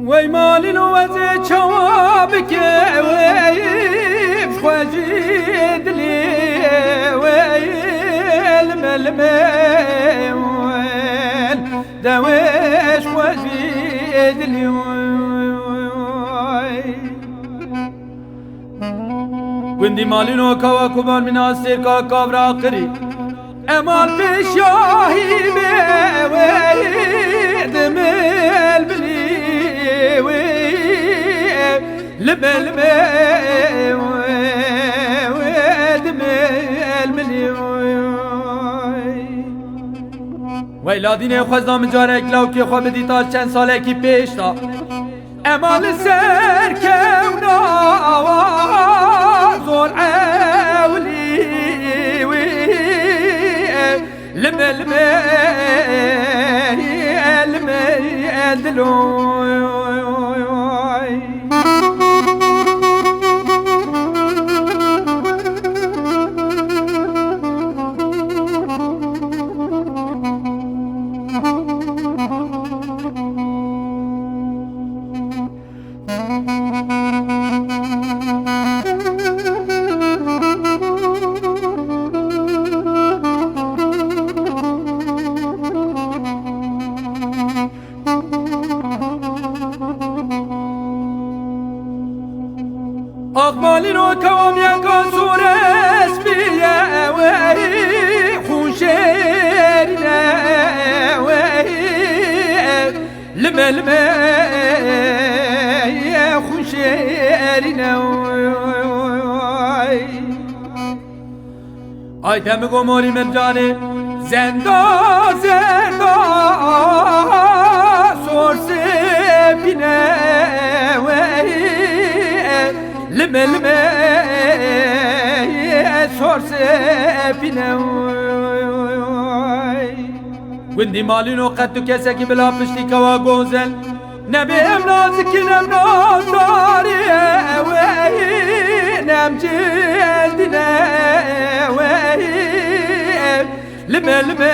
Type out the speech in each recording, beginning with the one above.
وی مالی نوازه چوابک وی خوجی دلی وی الململ دوش خوجی دلی وندی مالی نو کوا کبان من آسیر کا کابرا قری امان پیش شاهی وی دمل بلی لبل ویلادین خوزنا من جارک لو که خواه بدی تا چند ساله کی پیش تا امان سر کونا زور اولی لبل دلوی مالي نو كوام ينقل سورس بيا وي خوشيرنا وي لملمي يا خوشيرنا اي تمقو موري مرجاني زندا زندا سورس بينا لملمي سورس بينوي وندي مالينو قد كسكي بلا بشتي كوا غوزل نبي امنازك نمنازاري وي نم جلدنا وي لملمي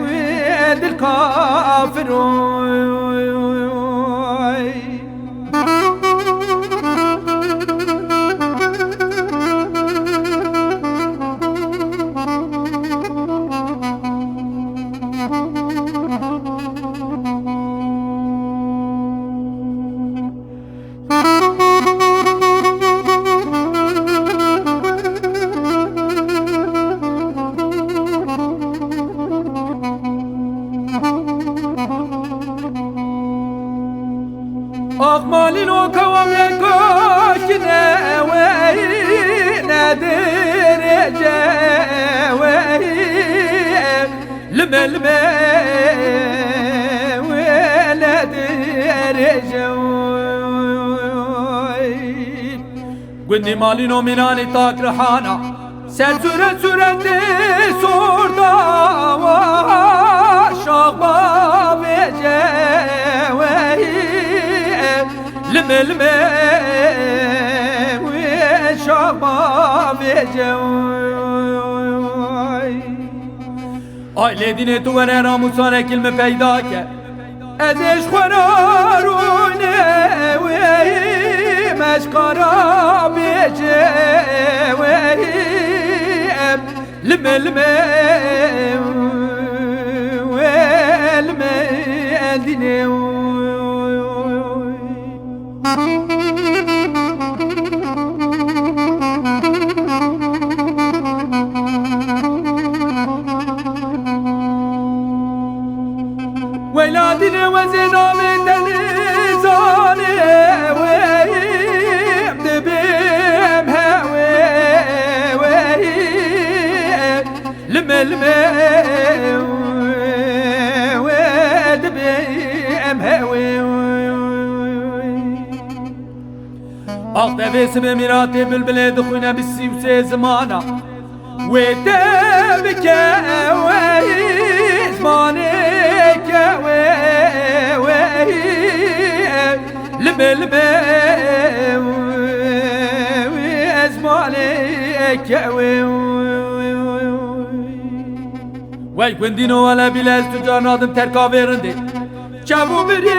ويد الكافرون مالي نو كوام يكوشنا وي نادر جاوي لملمي ونادر جاوي قلني مالي نو مناني طاق رحانا سر سورة سورة دي سوردا وشاقبا بجاوي لملمي وشاقبا بجاوي آی لیدینه تو ونه راموسانه کلمه پیدا که ازش خورارونه وی مشقارا بیجه وی لملمه والمدينة ويلادنا وزنا من دليزاني ويبد بهم هوي لملمي ويد بهم هوي أخذ باسم مراتي بالبلاد خونا بالسيوسي زمانا ويتبك زمانك لملمي وزمانك وی گندینو ولا بیلاز تو جان آدم ترکا برنده شابو بري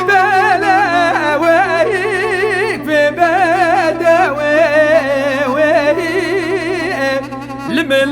بلا ويك في بدا وي لمي